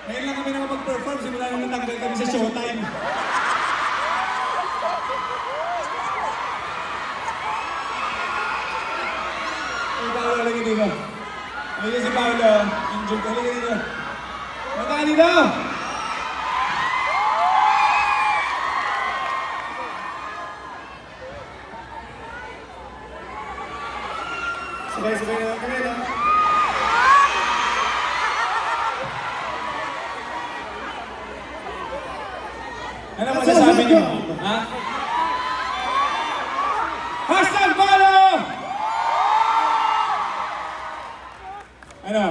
Ngayon lang kami nakapag-perform, simula nung natanggal kami sa showtime. Ay, Paolo, halika dito. Halika si Paolo. Enjoy ko, halika dito. Mata ka dito! Sabay-sabay na lang kami, no? Ano masasabi niyo? Ha? Hashtag Paolo! Ano?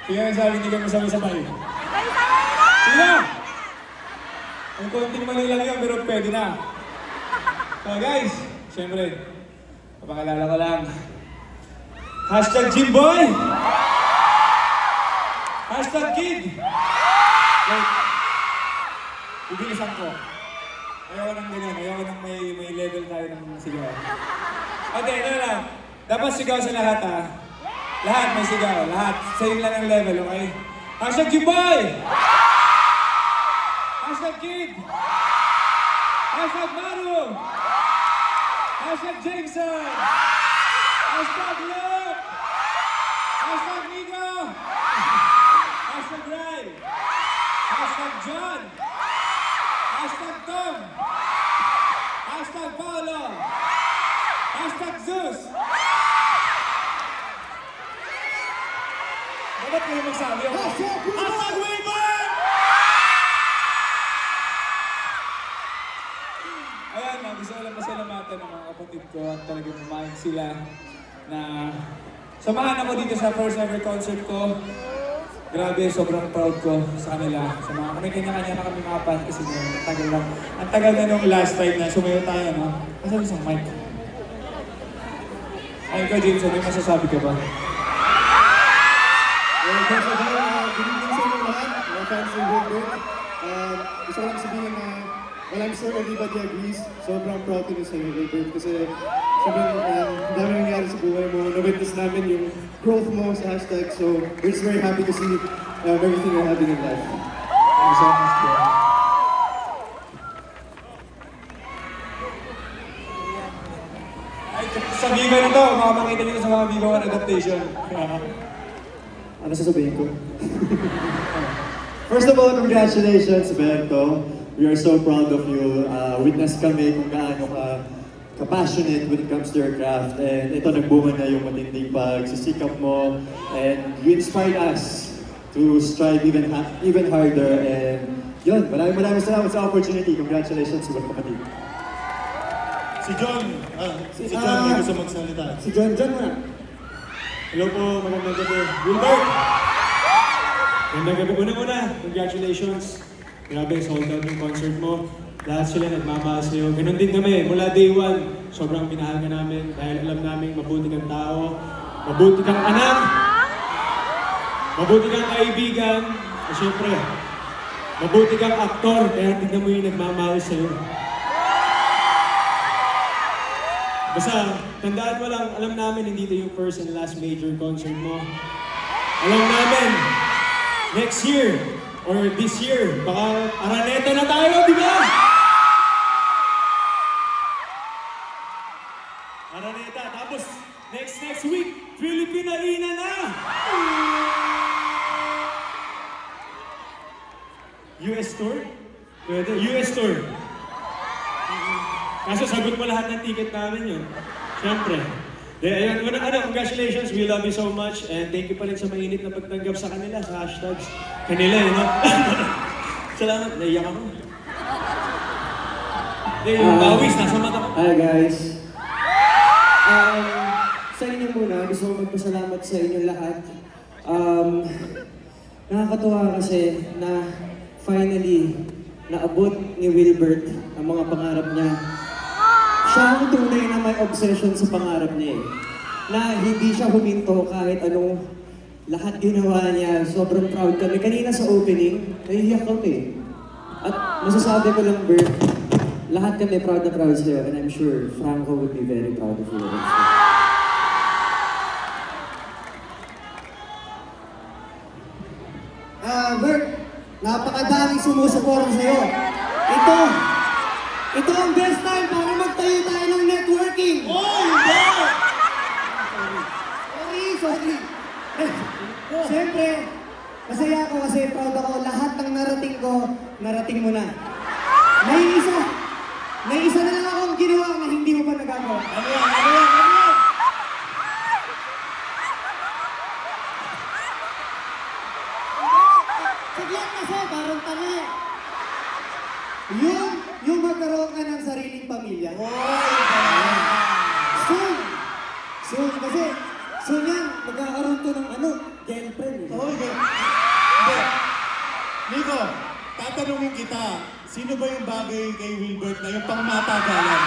Sige ang sabi, hindi kami sabay-sabay. Sige na! Ang konting mali lang yun, pero pwede na. So guys, syempre, Papakilala ko lang. Hashtag Jimboy! Hashtag Kid! Wait. Bibilisan ko. Ayoko nang ganyan. Ayoko nang may level tayo ng sigaw. Okay, ito lang. Dapat sigaw sa lahat ha. Lahat may sigaw. Lahat. Same lang ang level, okay? Hashtag Jimboy! Hashtag Kid! Hashtag Maru! Hashtag Jameson! Hashtag Luke! Hashtag Nico! Hashtag Rai! Hashtag John! Hashtag Tom! Hashtag Paolo! Hashtag Zeus! Dapat kayo magsabi ako. Hashtag Wilbur! Ayan, gusto ko lang pasalamatan ng mga kapatid ko at talagang pumayag sila na samahan ako dito sa first ever concert ko. Grabe, sobrang proud ko sa kanila. Sa mga kami kanya-kanya na kami mga fan kasi ang tagal lang. Ang tagal na nung last time na sumayo tayo, no? Kasi isang mic. Ay, ikaw, James, may masasabi ka ba? First of all, good evening sa inyo lahat, mga fans ng Wilbur. Gusto ko lang sabihin na, well, I'm sure everybody agrees, sobrang proud ko sa inyo, Wilbur, kasi sobrang dami nangyari sa buhay mo, na-witness namin yung growth mo sa hashtag, so we're just very happy to see everything you're having in life. Thank you so much, bro. Ay, sa Viva na to, makapakita dito sa mga Viva 1 adaptation. Ano sasabihin ko? First of all, congratulations, Berto. We are so proud of you. Witness kami kung gaano ka passionate when it comes to your craft. And ito, nagbunga na yung matinding pagsisikap mo. And you inspired us to strive even harder. And yun, maraming salamat sa opportunity. Congratulations, mga kapatid. Si John, si John may gusto magsalita. Si John muna. Hello po, magandang gabi. Wilbert! Magandang gabi. Una-una, congratulations. Grabe, sold out yung concert mo. Lahat sila nagmamahal sa'yo. Ganon din kami, mula day one. Sobrang minahal ka namin dahil alam namin mabuti kang tao, mabuti kang anak, mabuti kang kaibigan, at syempre, mabuti kang aktor, kaya tignan mo yung nagmamahal sa'yo. Basta, tandaan mo lang, alam namin hindi ito yung first and last major concert mo. Alam namin, next year, or this year, baka Araneta na tayo, di ba? Araneta, tapos next week, Philippine Arena na! US tour? Pwede, US tour. Kaso sagot mo lahat ng ticket namin yun. Siyempre. Ayun, congratulations, we love you so much, and thank you pa rin sa mainit na pagtanggap sa kanila, sa hashtags. Kanila, no? Salamat, naiyak ako. Yung bawis, nasa mata ko. Hi guys. Sa inyo muna, gusto ko magpasalamat sa inyo lahat. Nakakatuwa kasi na finally naabot ni Wilbert ang mga pangarap niya. Siya ang tunay na may obsession sa pangarap niya eh. Na hindi siya huminto kahit anong lahat ginawa niya. Sobrang proud kami. Kanina sa opening, nahihiyak kami. At masasabi ko lang, Bert, lahat kami proud na proud sa'yo. And I'm sure Franco would be very proud of you. Bert, napakadaming sumusuporta sa'yo. Ito ang best time para magtayo tayo ng networking. Oh, hindi! Sorry. Siyempre, masaya ako kasi proud ako. Lahat ng narating ko, narating mo na. May isa na lang akong ginawa na hindi mo pa nagagawa. Ano yan? Saglit kasi, parang tanga eh. Yung magkaroon ka ng sariling pamilya. Soon, kasi soon yan, magkakaroon to ng girlfriend. Hindi. Nico, tatanungin kita, sino ba yung bagay kay Wilbert na yung pangmatagalan?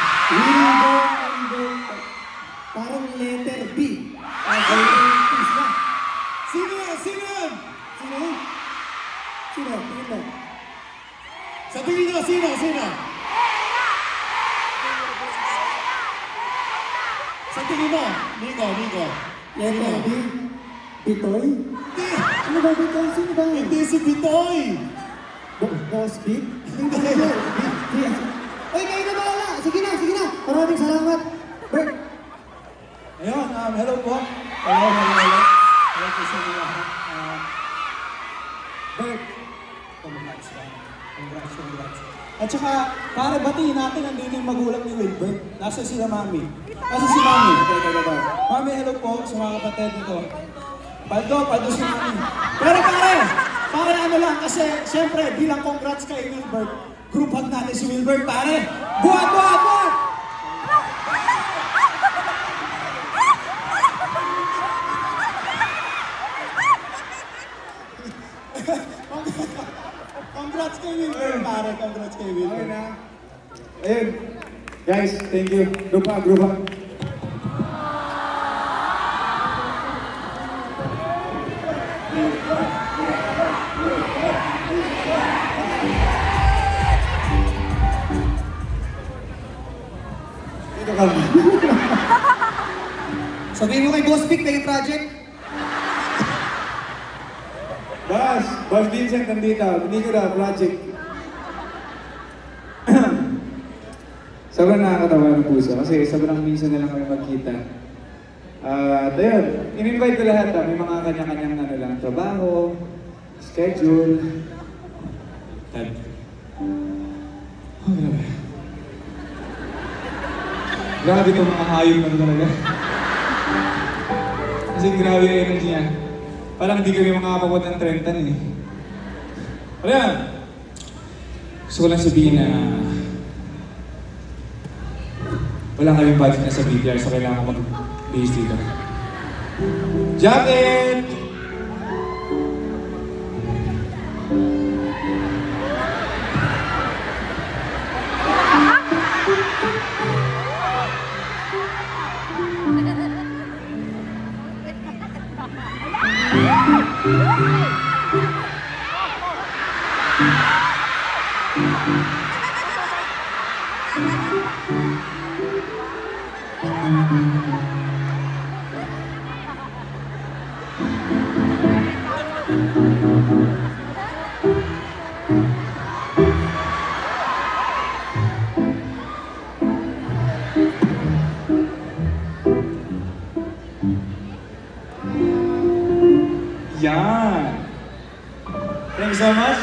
Sa tingin mo, Nico. Letter B. Bitoy? Ano ba Bitoy? Sino ba? Hindi si Bitoy! Boss Big? Hindi. Uy, kayo na bahala. Sige na. Maraming salamat. Bert. Ayun, hello po. Hello. Hello po sa inyo lahat. Bert, congrats. At saka, para batiin natin, nandito yung magulang ni Wilbert. Nasa sila Mami. Nasa si Mami. Teka. Mami, hello po sa mga kapatid nito. Paldo si Mami. Pero pare ano lang, kasi siyempre, bilang congrats kay Wilbert, group hug natin si Wilbert, pare. Buhat! Congrats kay Wilbert, pare. Congrats kay Wilbert. Okay na. Ayun. Guys, thank you. Group hug. Dito ka. Sabihin mo kay Boss Big na yung project. Boss Vincent nandito. Hindi ko na project. Sobrang nakakatawa ng puso kasi sobrang minsan na lang kami magkita. At ayun, in-invite ko lahat. May mga kanya-kanyang ano lang, trabaho, schedule. Oh, grabe. Grabe itong mga hayop na talaga. Kasi grabe yung energy niya. Parang hindi kami makakapagod ng 30 eh. Pero yan, gusto ko lang sabihin na wala kaming budget na sa BTR so kailangan ko mag-base dito. Jacket! Yan! Thank you so much.